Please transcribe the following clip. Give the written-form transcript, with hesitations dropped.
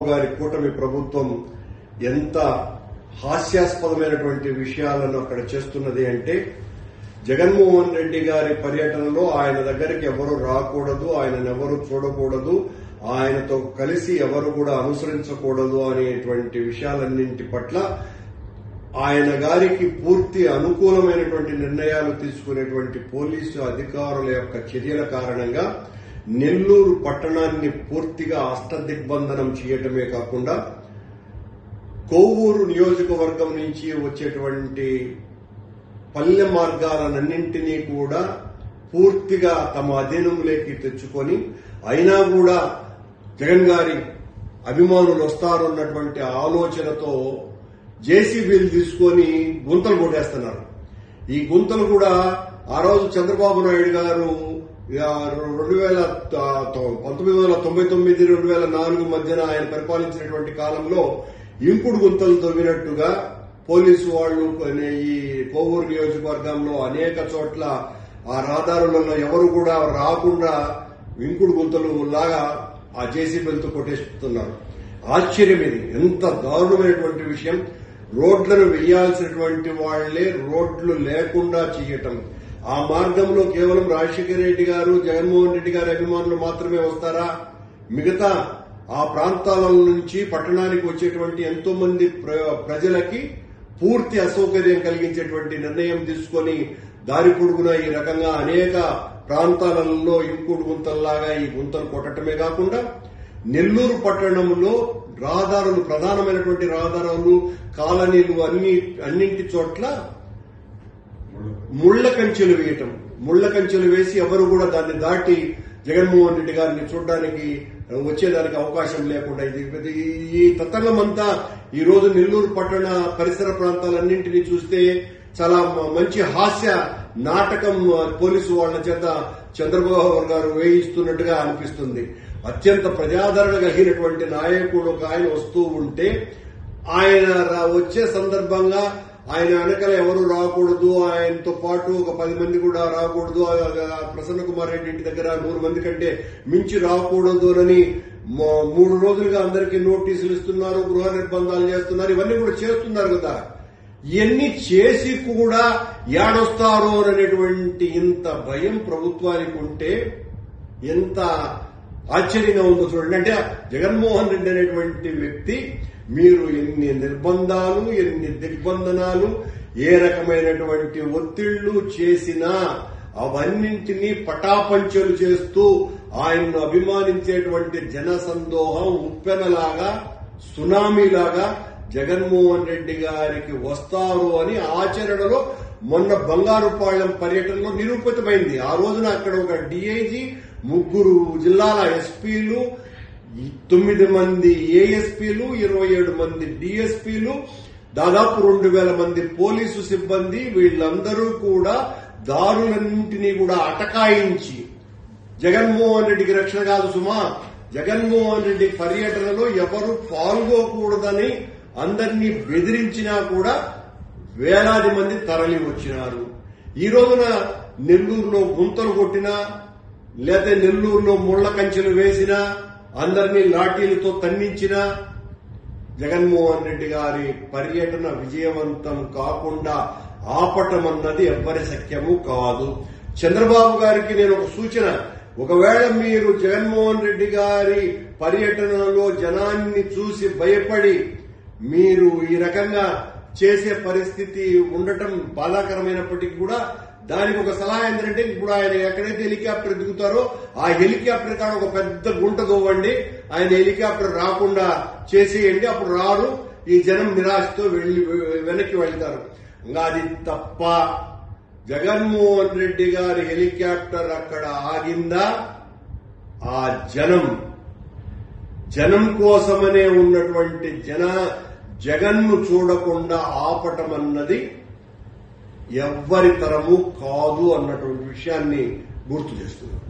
గారి కూటమి ప్రభుత్వం ఎంత హాస్యాస్పదమైనటువంటి విషయాలను అక్కడ చేస్తున్నది అంటే జగన్మోహన్ రెడ్డి గారి పర్యటనలో ఆయన దగ్గరికి ఎవరు రాకూడదు, ఆయనెవరు చూడకూడదు, ఆయనతో కలిసి ఎవరు కూడా అనుసరించకూడదు అనేటువంటి విషయాలన్నింటి పట్ల ఆయన గారికి పూర్తి అనుకూలమైనటువంటి నిర్ణయాలు తీసుకునేటువంటి పోలీసు అధికారుల యొక్క చర్యల కారణంగా నెల్లూరు పట్టణాన్ని పూర్తిగా అష్టదిగ్బంధనం చేయటమే కాకుండా కొవ్వూరు నియోజకవర్గం నుంచి వచ్చేటువంటి పల్లె మార్గాలన్నింటినీ కూడా పూర్తిగా తమ అధీనంలోకి తెచ్చుకొని అయినా కూడా జగన్ గారి అభిమానులు వస్తారన్నటువంటి ఆలోచనతో జేసీబీలు తీసుకొని గుంతలు కొట్టేస్తున్నారు. ఈ గుంతలు కూడా ఆ రోజు చంద్రబాబు నాయుడు గారు 1999-2004 మధ్యన ఆయన పరిపాలించినటువంటి కాలంలో ఇంకుడు గుంతలు తవ్వినట్టుగా పోలీసు వాళ్లు ఈ కొవ్వూరు నియోజకవర్గంలో అనేక చోట్ల ఆ రహదారులలో ఎవరు కూడా రాకుండా ఇంకుడు గుంతలు లాగా ఆ జేసీబీలతో కొట్టేస్తున్నారు. ఆశ్చర్యం ఇది, ఎంత దారుణమైనటువంటి విషయం. రోడ్లను వేయాల్సినటువంటి వాళ్లే రోడ్లు లేకుండా చేయటం. ఆ మార్గంలో కేవలం రాజశేఖర రెడ్డి గారు, జగన్మోహన్ రెడ్డి గారి అభిమానులు మాత్రమే వస్తారా? మిగతా ఆ ప్రాంతాల నుంచి పట్టణానికి వచ్చేటువంటి ఎంతో మంది ప్రజలకి పూర్తి అసౌకర్యం కలిగించేటువంటి నిర్ణయం తీసుకొని దారి పొడుగున ఈ రకంగా అనేక ప్రాంతాలలో ఇంకుడు గుంతల్లాగా ఈ గుంతలు కొట్టడమే కాకుండా నెల్లూరు పట్టణంలో రహదారులు, ప్రధానమైనటువంటి రహదారులు, కాలనీలు అన్నింటి చోట్ల ముళ్ల కంచెలు వేయటం. ముళ్ల కంచెలు వేసి ఎవరు కూడా దాన్ని దాటి జగన్మోహన్ రెడ్డి గారిని చూడడానికి వచ్చేదానికి అవకాశం లేకుండా ఈ తతంగం అంతా ఈ రోజు నెల్లూరు పట్టణ పరిసర ప్రాంతాలన్నింటినీ చూస్తే చాలా మంచి హాస్య నాటకం పోలీసు వాళ్ల చేత చంద్రబాబు గారు వేయిస్తున్నట్టుగా అనిపిస్తుంది. అత్యంత ప్రజాదరణ కలిగినటువంటి నాయకుడు ఒక ఆయన వస్తూ ఉంటే ఆయన వచ్చే సందర్భంగా ఆయన వెనకాల ఎవరు రాకూడదు, ఆయనతో పాటు ఒక 10 మంది కూడా రాకూడదు, ప్రసన్న కుమార్ రెడ్డి ఇంటి దగ్గర 100 మంది కంటే మించి రాకూడదు అని 3 రోజులుగా అందరికీ నోటీసులు ఇస్తున్నారు, గృహ నిర్బంధాలు చేస్తున్నారు. ఇవన్నీ కూడా చేస్తున్నారు కదా. ఇవన్నీ చేసి కూడా ఏడొస్తారు అనేటువంటి ఇంత భయం ప్రభుత్వానికి ఉంటే ఎంత ఆశ్చర్యంగా ఉందో చూడండి. అంటే జగన్మోహన్ రెడ్డి అనేటువంటి వ్యక్తి మీరు ఎన్ని నిర్బంధాలు, ఎన్ని దిగ్బంధనాలు, ఏ రకమైనటువంటి ఒత్తిళ్లు చేసినా అవన్నింటినీ పటాపంచలు చేస్తూ ఆయన్ను అభిమానించేటువంటి జనసందోహం ఉప్పెనలాగా, సునామీలాగా జగన్మోహన్ రెడ్డి గారికి వస్తారు అని ఆచరణలో మొన్న బంగారుపాళ్యం పర్యటనలో నిరూపితమైంది. ఆ రోజున అక్కడ ఒక డీఐజీ, 3 జిల్లాల ఎస్పీలు, 9 మంది ఏఎస్పీలు, 27 మంది డీఎస్పీలు, దాదాపు 2000 మంది పోలీసు సిబ్బంది, వీళ్లందరూ కూడా దారులన్నింటినీ కూడా అటకాయించి జగన్మోహన్ రెడ్డికి రక్షణ కాదు సుమా, జగన్మోహన్ రెడ్డి పర్యటనలో ఎవరు పాల్గొకూడదని అందరినీ బెదిరించినా కూడా వేలాది మంది తరలి వచ్చినారు. ఈ రోజున నెల్లూరులో గుంతలు కొట్టినా లేదా నెల్లూరులో ముళ్ల కంచెలు వేసినా, అందరినీ లాఠీలతో తన్నించినా జగన్మోహన్ రెడ్డి గారి పర్యటన విజయవంతం కాకుండా ఆపటమన్నది ఎవ్వరి శక్యము కాదు. చంద్రబాబు గారికి నేను ఒక సూచన, ఒకవేళ మీరు జగన్మోహన్ రెడ్డి గారి పర్యటనలో జనాన్ని చూసి భయపడి మీరు ఈ రకంగా చేసే పరిస్థితి ఉండటం బాధాకరమైనప్పటికీ కూడా దానికి ఒక సలహా ఏంటంటే, ఇప్పుడు ఆయన ఎక్కడైతే హెలికాప్టర్ దిగుతారో ఆ హెలికాప్టర్ కాడ ఒక పెద్ద గుంట తవ్వండి, ఆయన హెలికాప్టర్ రాకుండా చేసేయండి. అప్పుడు రారు, ఈ జనం నిరాశతో వెనక్కి వెళ్తారు. ఇంకా అది తప్ప జగన్మోహన్ రెడ్డి గారి హెలికాప్టర్ అక్కడ ఆగిందా, ఆ జనం కోసమనే ఉన్నటువంటి జగన్ను చూడకుండా ఆపటం అన్నది ఎవ్వరి తరము కాదు అన్నటువంటి విషయాన్ని గుర్తు చేస్తున్నారు.